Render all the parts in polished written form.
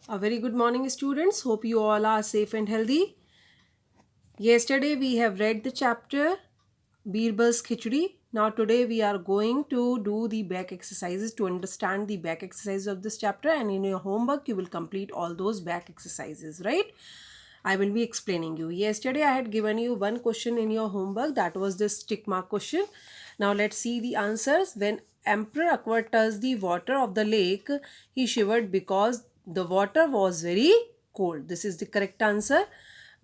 A very good morning, students. Hope you all are safe and healthy. Yesterday we have read the chapter Birbal's Khichdi. Now today we are going to do the back exercises to understand the back exercises of this chapter, and in your homework you will complete all those back exercises, right? I will be explaining you. Yesterday I had given you one question in your homework, that was this tick mark question. Now let's see the answers. When Emperor Akbar touched the water of the lake, he shivered because the water was very cold. This is the correct answer.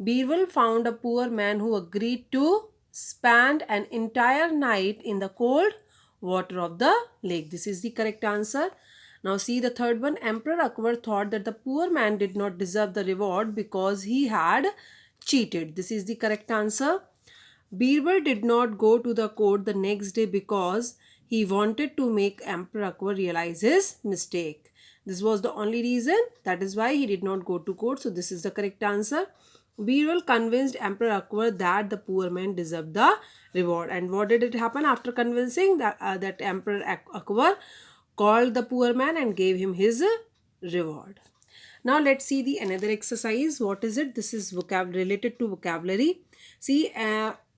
Birbal found a poor man who agreed to spend an entire night in the cold water of the lake. This is the correct answer. Now see the third one. Emperor Akbar thought that the poor man did not deserve the reward because he had cheated. This is the correct answer. Birbal did not go to the court the next day because he wanted to make Emperor Akbar realize his mistake. This was the only reason. That is why he did not go to court. So this is the correct answer. Birbal convinced Emperor Akbar that the poor man deserved the reward. And what did it happen after convincing that Emperor Akbar called the poor man and gave him his reward. Now let's see the another exercise. What is it? This is related to vocabulary. See,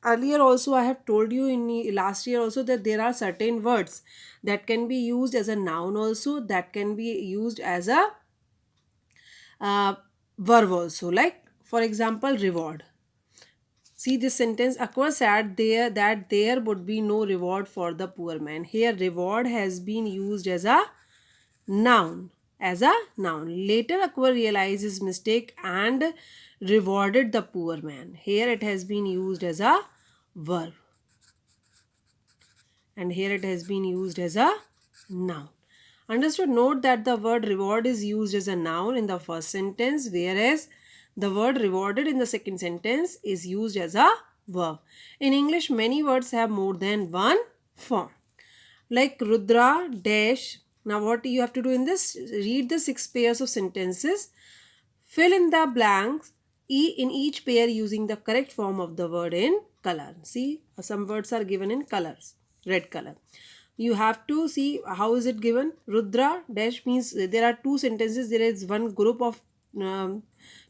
earlier also I have told you in the last year also that there are certain words that can be used as a noun also, that can be used as a uh, verb also. Like for example, reward. See this sentence, Akbar said there that there would be no reward for the poor man. Here reward has been used as a noun. As a noun. Later Akbar realized his mistake and rewarded the poor man. Here it has been used as a verb. And here it has been used as a noun. Understood? Note that the word reward is used as a noun in the first sentence, whereas the word rewarded in the second sentence is used as a verb. In English, many words have more than one form. Like Rudra, dash. Now what you have to do in this, read the 6 pairs of sentences. Fill in the blanks in each pair using the correct form of the word in color. See, some words are given in colors, red color. You have to see how is it given. Rudra dash means there are two sentences. There is one group of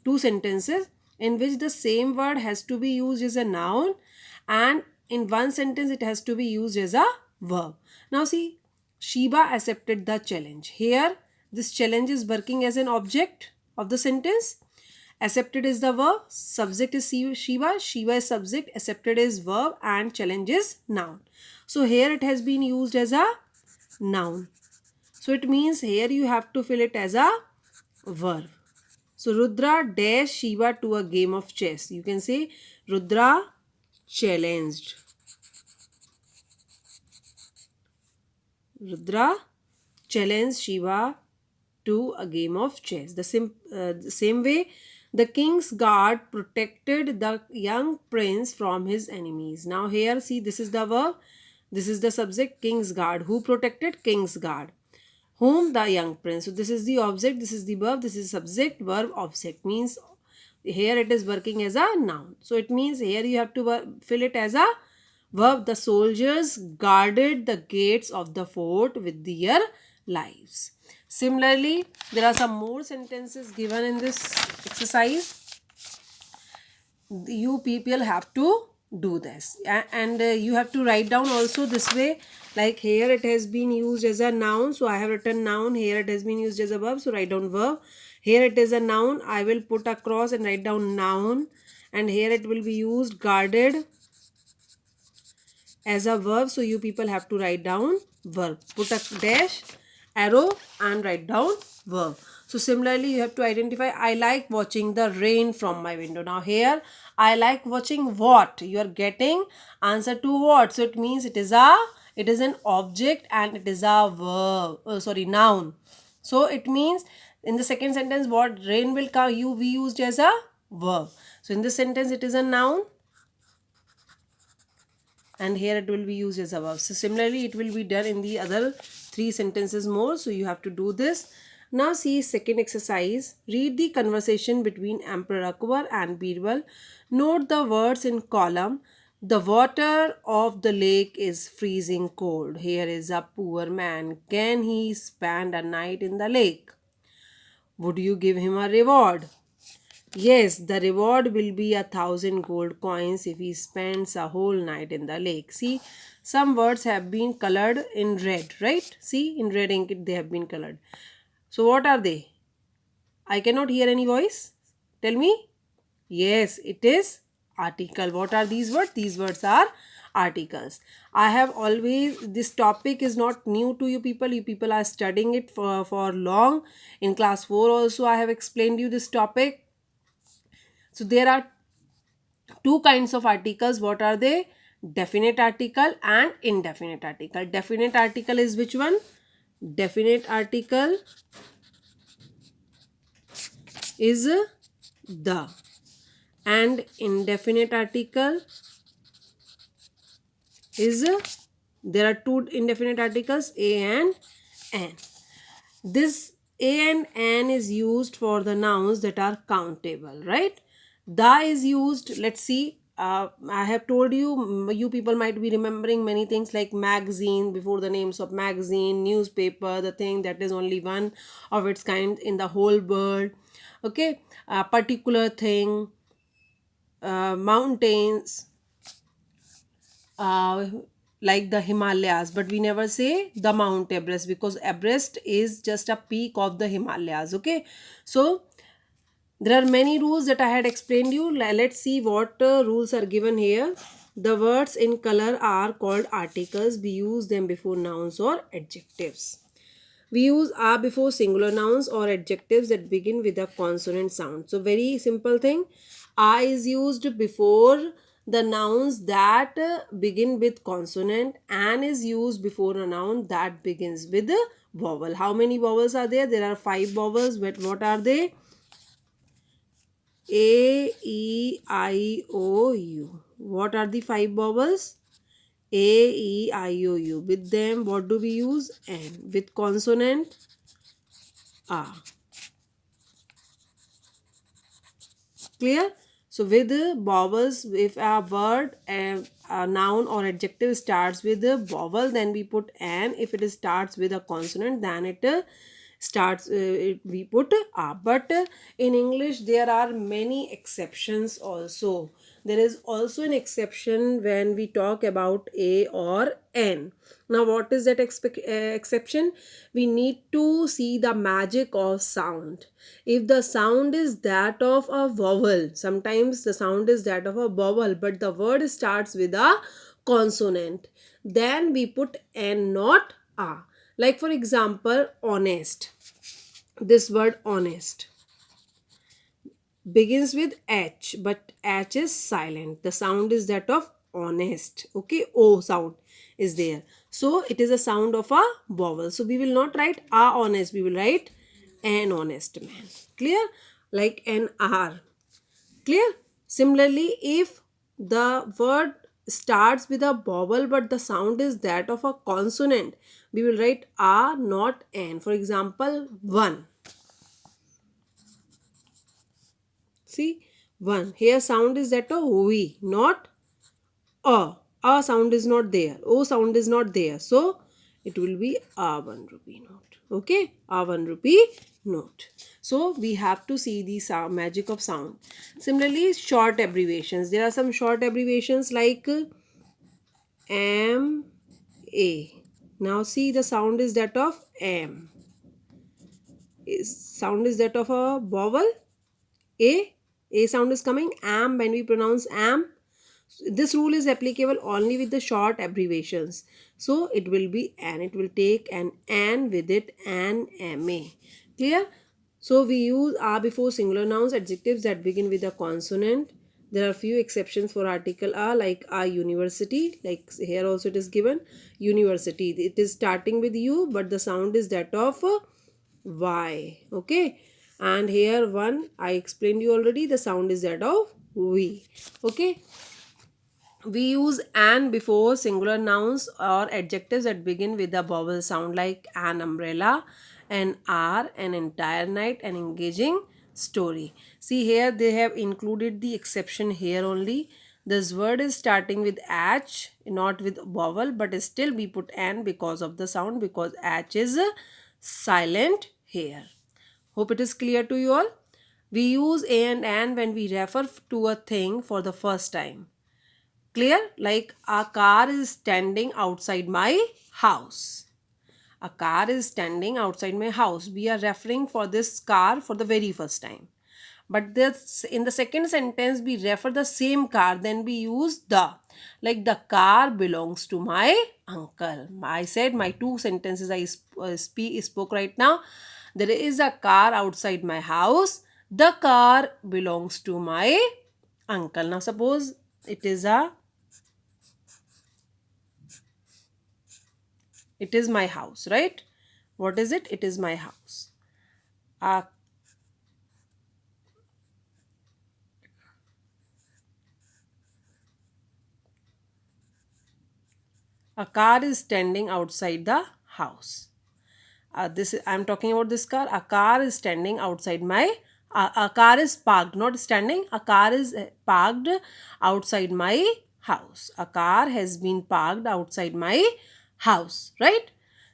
two sentences in which the same word has to be used as a noun, and in one sentence it has to be used as a verb. Now see, Shiba accepted the challenge. Here this challenge is working as an object of the sentence. Accepted is the verb, subject is Shiva, Shiva is subject, accepted is verb, and challenge is noun. So here it has been used as a noun. So it means here you have to fill it as a verb. So Rudra dash Shiva to a game of chess. You can say Rudra challenged. Rudra challenged Shiva to a game of chess. The same way, the king's guard protected the young prince from his enemies. Now here, see, this is the verb. This is the subject, king's guard. Who protected? King's guard. Whom? The young prince. So this is the object, this is the verb, this is subject, verb, object. Means here it is working as a noun. So it means here you have to fill it as a verb. The soldiers guarded the gates of the fort with their lives. Similarly, there are some more sentences given in this exercise. You people have to do this, and you have to write down also this way. Like here it has been used as a noun, so I have written noun. Here it has been used as a verb, so write down verb. Here it is a noun, I will put a cross and write down noun. And here it will be used guarded as a verb, so you people have to write down verb. Put a dash, arrow, and write down verb. So similarly you have to identify, I like watching the rain from my window. Now here I like watching what? You are getting answer to what? So it means it is an object and it is a verb. Noun. So it means in the second sentence what? Rain will come, we used as a verb. So in this sentence it is a noun, and here it will be used as a verb. So similarly it will be done in the other 3 sentences more. So you have to do this. Now see second exercise. Read the conversation between Emperor Akbar and Birbal. Note the words in column. The water of the lake is freezing cold. Here is a poor man. Can he spend a night in the lake? Would you give him a reward? Yes, the reward will be 1,000 gold coins if he spends a whole night in the lake. See, some words have been colored in red, right? See, in red ink they have been colored. So, what are they? I cannot hear any voice. Tell me. Yes, it is article. What are these words? These words are articles. I have always, this topic is not new to you people. You people are studying it for long. In class 4 also I have explained you this topic. So there are two kinds of articles. What are they? Definite article and indefinite article. Definite article is which one? Definite article is the, and indefinite article is, there are two indefinite articles, a and an. This a and an is used for the nouns that are countable, right? The is used, let's see, I have told you, you people might be remembering many things like magazine, before the names of magazine, newspaper, the thing that is only one of its kind in the whole world. Okay, a particular thing, mountains, uh, like the Himalayas, but we never say the Mount Everest because Everest is just a peak of the Himalayas. Okay, so there are many rules that I had explained you. Let's see what rules are given here. The words in color are called articles. We use them before nouns or adjectives. We use are before singular nouns or adjectives that begin with a consonant sound. So very simple thing. A is used before the nouns that begin with consonant. An is used before a noun that begins with a vowel. How many vowels are there? There are 5 vowels. But what are they? A, E, I, O, U. What are the 5 vowels? A, E, I, O, U. With them, what do we use? N. With consonant, A. Clear? So with the vowels, if a word, a noun or adjective starts with a vowel, then we put an. If it starts with a consonant, then it we put a. But in English there are many exceptions also. There is also an exception when we talk about a or n. Now what is that exception? We need to see the magic of sound. If the sound is that of a vowel, sometimes the sound is that of a vowel but the word starts with a consonant, then we put n, not a. Like for example, honest. This word honest begins with H, but H is silent. The sound is that of honest. Okay, O sound is there. So it is a sound of a vowel. So we will not write a honest, we will write an honest man. Clear? Like an R. Clear? Similarly, if the word starts with a vowel but the sound is that of a consonant, we will write a, not an. For example, one. See, one. Here sound is that of we, not a. A sound is not there. O sound is not there. So it will be a 1 rupee note. Okay, a 1 rupee note. So we have to see the sound, magic of sound. Similarly, short abbreviations. There are some short abbreviations like M A. Now see, the sound is that of M. Sound is that of a vowel. A sound is coming. Am, when we pronounce am. This rule is applicable only with the short abbreviations. So it will be an. It will take an with it, an, ma. Clear? So we use are before singular nouns, adjectives that begin with a consonant. There are few exceptions for article a, like a university. Like here also it is given university. It is starting with u, but the sound is that of y. Okay. And here one I explained you already. The sound is that of we. Okay. We use an before singular nouns or adjectives that begin with a vowel sound, like an umbrella, an hour, an entire night, an engaging story. See here they have included the exception here only. This word is starting with h, not with vowel, but still we put an because of the sound, because h is silent here. Hope it is clear to you all. We use a and an when we refer to a thing for the first time. Clear? Like a car is standing outside my house. A car is standing outside my house. We are referring for this car for the very first time. But this in the second sentence we refer the same car, then we use the. Like the car belongs to my uncle. I said my two sentences I spoke right now. There is a car outside my house. The car belongs to my uncle. Now suppose it is a it is my house, right? What is it? It is my house. A A car is standing outside the house. I'm talking about this car. A car is standing outside my. A car is parked, not standing. A car is parked outside my house. A car has been parked outside my house, right?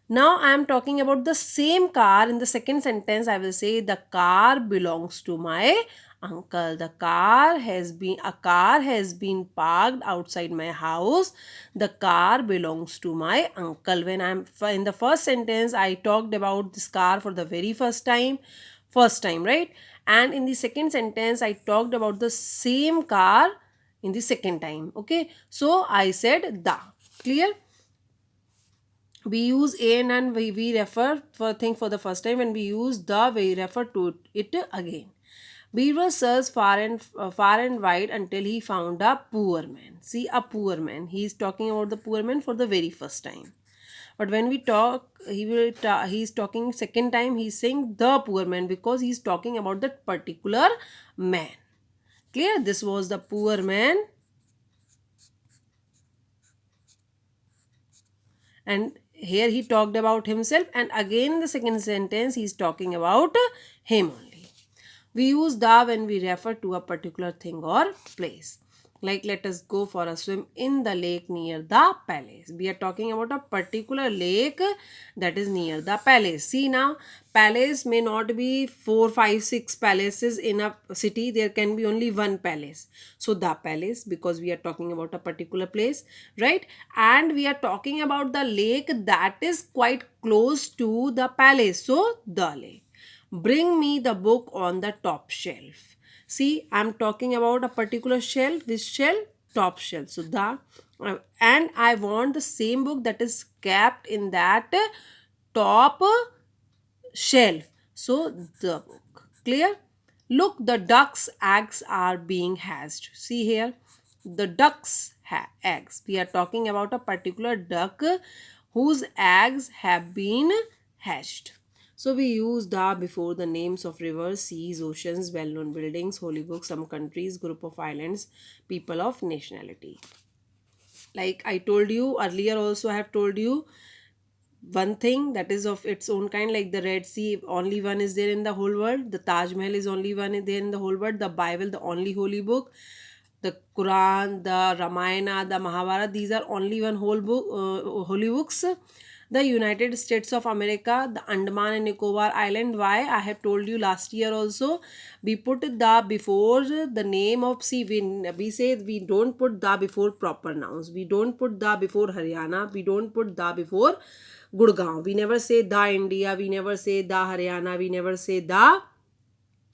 Now I am talking about the same car. In the second sentence, I will say the car belongs to my uncle. A car has been parked outside my house. The car belongs to my uncle. When I'm in the first sentence, I talked about this car for the very first time, right? And in the second sentence, I talked about the same car in the second time. Okay, so I said the. Clear? We use a and we refer for thing for the first time. When we use the, we refer to it again. Beaver searched far and wide until he found a poor man. See, a poor man. He is talking about the poor man for the very first time. But when we talk, he's talking second time. He's saying the poor man because he's talking about that particular man. Clear? This was the poor man, and here he talked about himself, and again in the second sentence he's talking about him only. We use the when we refer to a particular thing or place. Like let us go for a swim in the lake near the palace. We are talking about a particular lake that is near the palace. See now, palace may not be 4, 5, 6 palaces in a city. There can be only one palace. So the palace, because we are talking about a particular place, right? And we are talking about the lake that is quite close to the palace. So the lake. Bring me the book on the top shelf. See, I'm talking about a particular shelf. This shelf? Top shelf. So and I want the same book that is kept in that top shelf. So the book. Clear? Look, the duck's eggs are being hatched. See here, the duck's eggs. We are talking about a particular duck whose eggs have been hatched. So we use the before the names of rivers, seas, oceans, well-known buildings, holy books, some countries, group of islands, people of nationality. Like I told you earlier also, I have told you one thing that is of its own kind, like the Red Sea, only one is there in the whole world. The Taj Mahal is only one there in the whole world. The Bible, the only holy book. The Quran, the Ramayana, the Mahabharata, these are only one whole book, holy books. The United States of America, the Andaman and Nicobar Island. Why? I have told you last year also. We put the before the name of, see, we say we don't put the before proper nouns. We don't put the before Haryana. We don't put the before Gurgaon. We never say the India. We never say the Haryana. We never say the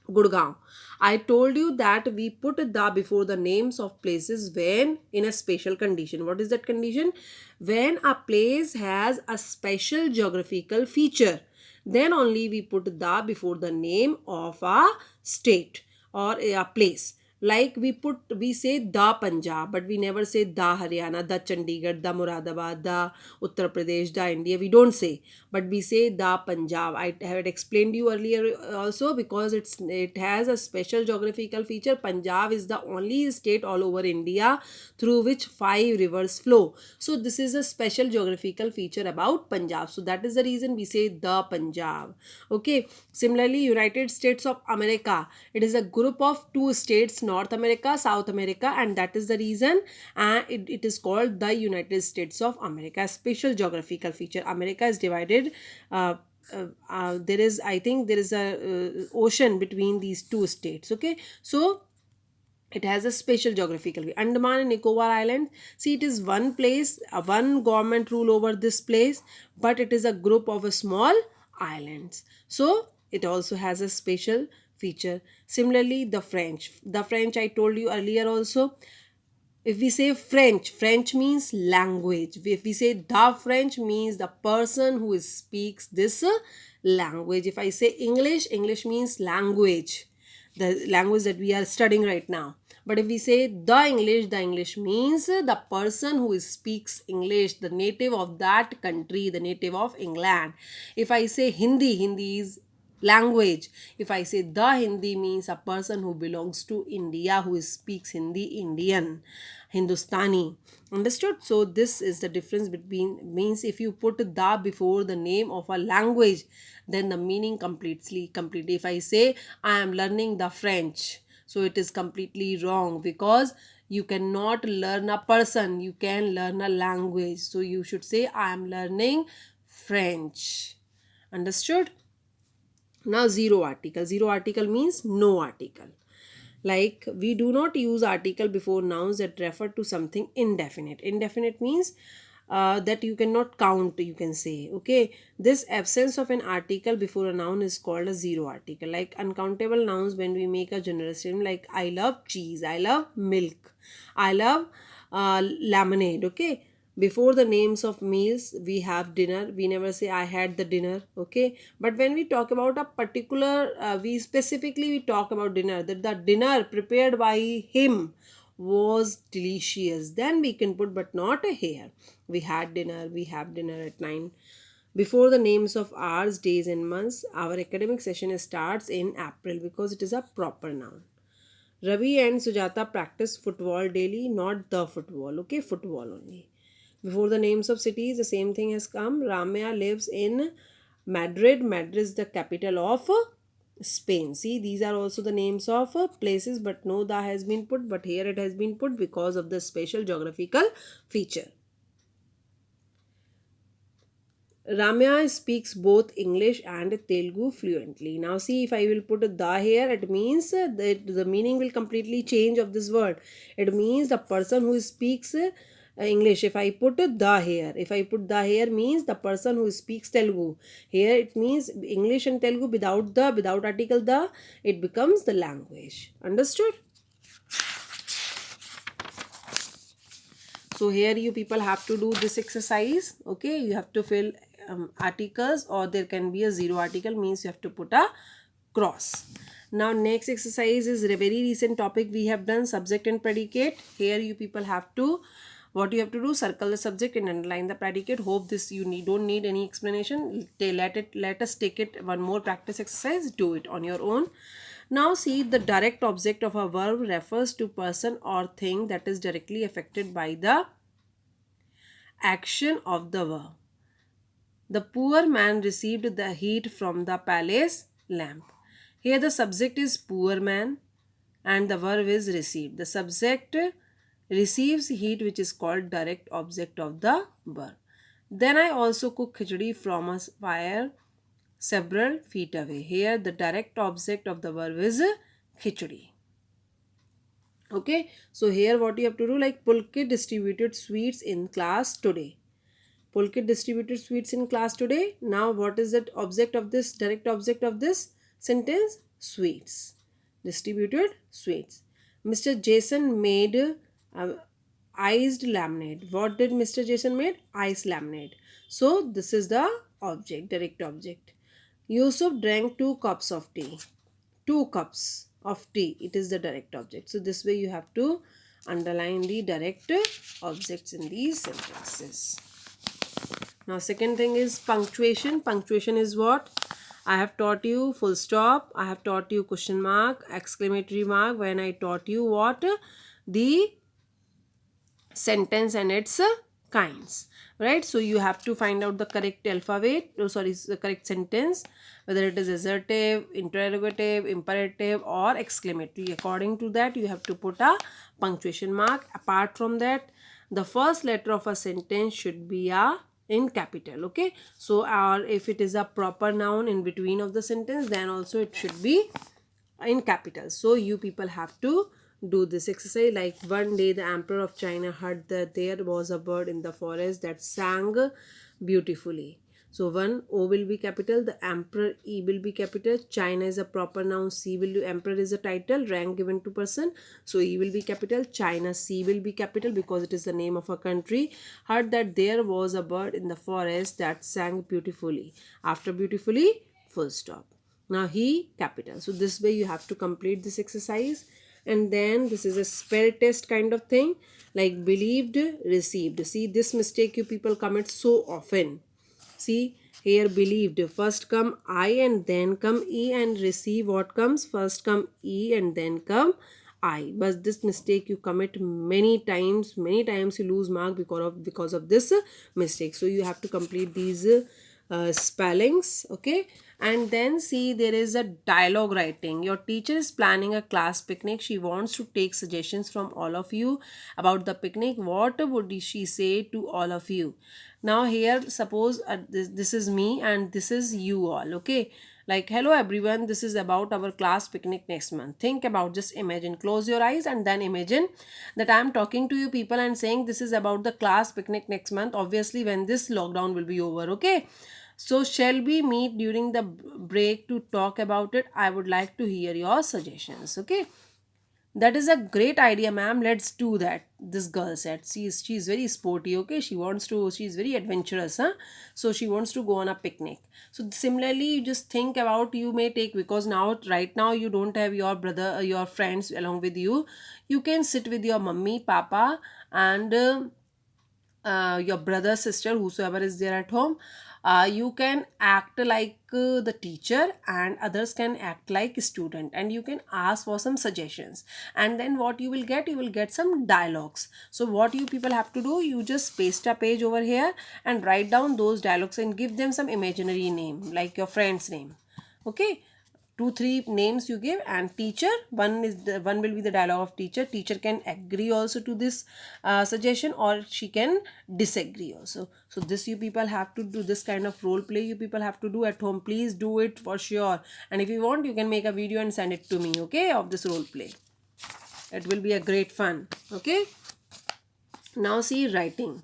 Gurgaon. I told you that we put the before the names of places when in a special condition. What is that condition? When a place has a special geographical feature, then only we put the before the name of a state or a place. Like we say the Punjab, but we never say the Haryana, the Chandigarh, the Muradabad, the Uttar Pradesh, the India. We don't say, but we say the Punjab. I had explained you earlier also, because it has a special geographical feature. Punjab is the only state all over India through which 5 rivers flow. So this is a special geographical feature about Punjab. So that is the reason we say the Punjab. Okay. Similarly, United States of America. It is a group of 2 states, North America, South America, and that is the reason it is called the United States of America. Special geographical feature. America is divided there is, I think there is a ocean between these two states. Okay, so it has a special geographical way. Andaman and Nicobar Island, see, it is one place, one government rule over this place, but it is a group of a small islands. So it also has a special feature. Similarly, the French I told you earlier also. If we say French, French means language. If we say the French, means the person who speaks this language. If I say English, English means language, the language that we are studying right now. But if we say the English means the person who speaks English, the native of that country, the native of England. If I say Hindi, Hindi is language. If I say the Hindi, means a person who belongs to India, who speaks Hindi, Indian, Hindustani. Understood? So this is the difference between, means if you put the before the name of a language, then the meaning completely. If I say I am learning the French, so it is completely wrong, because you cannot learn a person, you can learn a language. So you should say I am learning French. Understood? Now, zero article. Zero article means no article. Like, we do not use article before nouns that refer to something indefinite. Indefinite means that you cannot count, you can say. Okay, this absence of an article before a noun is called a zero article. Like uncountable nouns, when we make a general statement like I love cheese, I love milk, I love lemonade. Okay, before the names of meals we have dinner, we never say I had the dinner. Okay, but when we talk about a particular we specifically we talk about dinner, that the dinner prepared by him was delicious, then we can put, but not a here. We had dinner, we have dinner at 9. Before the names of hours, days and months, our academic session starts in April, because it is a proper noun. Ravi and Sujata practice football daily, not the football. Okay, football only. Before the names of cities, the same thing has come. Ramya lives in Madrid. Madrid is the capital of Spain. See, these are also the names of places, but no the has been put, but here it has been put because of the special geographical feature. Ramya speaks both English and Telugu fluently. Now see, if I will put the here, it means that the meaning will completely change of this word. It means the person who speaks English. If I put the here, if I put the here, means the person who speaks Telugu. Here it means English and Telugu without article the, it becomes the language. Understood? So here you people have to do this exercise. Okay, you have to fill articles, or there can be a zero article, means you have to put a cross. Now next exercise is a very recent topic we have done, subject and predicate. Here you people have to, what you have to do, circle the subject and underline the predicate. Hope this you don't need any explanation. Let us take it one more practice exercise. Do it on your own. Now see, the direct object of a verb refers to person or thing that is directly affected by the action of the verb. The poor man received the heat from the palace lamp. Here the subject is poor man and the verb is received. The subject receives heat, which is called direct object of the verb. Then I also cook khichdi from a fire several feet away. Here the direct object of the verb is khichdi. Okay, so here what you have to do, like Pulkit distributed sweets in class today. Pulkit distributed sweets in class today. Now what is the object of this, direct object of this sentence? Sweets. Distributed sweets. Mr. Jason made iced lemonade. What did Mr. Jason made? Iced lemonade. So this is the object, direct object. Yusuf drank 2 cups of tea. 2 cups of tea. It is the direct object. So this way you have to underline the direct objects in these sentences. Now second thing is punctuation. Punctuation is what? I have taught you full stop. I have taught you question mark, exclamatory mark. When I taught you what? The sentence and its kinds. Right? So you have to find out the correct alphabet. The correct sentence. Whether it is assertive, interrogative, imperative or exclamatory. According to that you have to put a punctuation mark. Apart from that, the first letter of a sentence should be a in capital. Okay, so or if it is a proper noun in between of the sentence, then also it should be in capital. So you people have to do this exercise. Like, one day the emperor of China heard that there was a bird in the forest that sang beautifully. So one, O will be capital, the emperor, E will be capital, China is a proper noun, C will be, emperor is a title, rank given to person, so E will be capital, China, C will be capital because it is the name of a country. Heard that there was a bird in the forest that sang beautifully. After beautifully, full stop. Now he, capital. So this way you have to complete this exercise. And then this is a spell test kind of thing, like believed, received. See, this mistake you people commit so often. See here, believed, first come I and then come E, and receive, what comes first? Come E and then come I. But this mistake you commit many times. Many times you lose mark because of this mistake. So you have to complete these spellings. Okay, and then see, there is a dialogue writing. Your teacher is planning a class picnic. She wants to take suggestions from all of you about the picnic. What would she say to all of you? Now here, suppose this is me and this is you all. Okay, like, hello everyone, this is about our class picnic next month. Think about, just imagine, close your eyes and then imagine that I am talking to you people and saying this is about the class picnic next month, obviously when this lockdown will be over. Okay, so shall we meet during the break to talk about it? I would like to hear your suggestions. Okay, that is a great idea, ma'am. Let's do that. This girl said. She's very sporty. Okay, she's very adventurous. Huh? So she wants to go on a picnic. So similarly, you just think about, you may take, because now right now you don't have your brother, your friends along with you. You can sit with your mummy, papa, and your brother, sister, whosoever is there at home. You can act like the teacher and others can act like student, and you can ask for some suggestions, and then what you will get, you will get some dialogues. So what you people have to do, you just paste a page over here and write down those dialogues and give them some imaginary name, like your friend's name. Okay, two three names you give, and teacher, one will be the dialogue of teacher. Teacher can agree also to this suggestion, or she can disagree also. So this, you people have to do this kind of role play, you people have to do at home. Please do it for sure, and if you want, you can make a video and send it to me, okay, of this role play. It will be a great fun. Okay, now see, writing.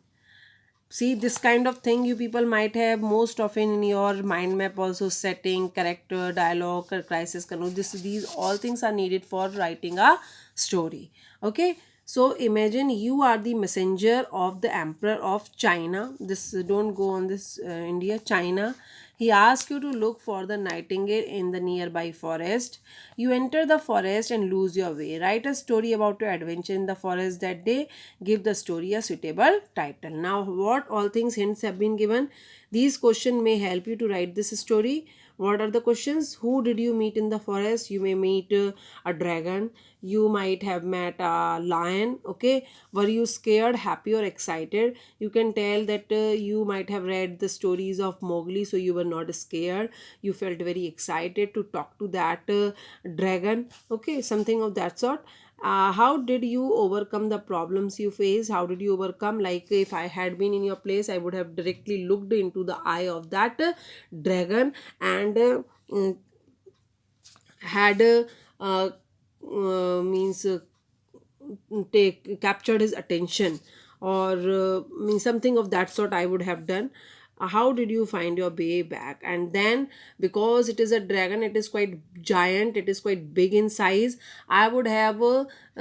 See, this kind of thing you people might have most often in your mind map also. Setting, character, dialogue, crisis, these all things are needed for writing a story. Okay, so imagine you are the messenger of the emperor of China. This, don't go on this India, China. He asks you to look for the nightingale in the nearby forest. You enter the forest and lose your way. Write a story about your adventure in the forest that day. Give the story a suitable title. Now, what all things hints have been given? These questions may help you to write this story. What are the questions? Who did you meet in the forest? You may meet a dragon. You might have met a lion. Okay, were you scared, happy, or excited? You can tell that you might have read the stories of Mowgli, so you were not scared. You felt very excited to talk to that dragon. Okay, something of that sort. How did you overcome the problems you face? How did you overcome? Like, if I had been in your place, I would have directly looked into the eye of that dragon and had means take captured his attention, or means something of that sort I would have done. How did you find your way back? And then, because it is a dragon, it is quite giant, it is quite big in size, I would have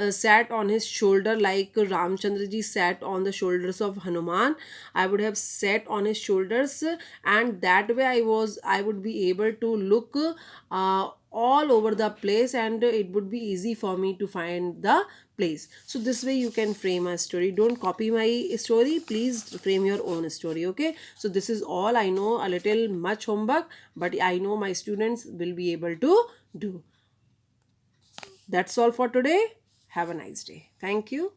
sat on his shoulder, like Ramchandra ji sat on the shoulders of Hanuman. I would have sat on his shoulders, and that way I would be able to look all over the place, and it would be easy for me to find the place. So this way you can frame a story. Don't copy my story, please frame your own story. Okay, so this is all. I know a little much homework, but I know my students will be able to do. That's all for today. Have a nice day. Thank you.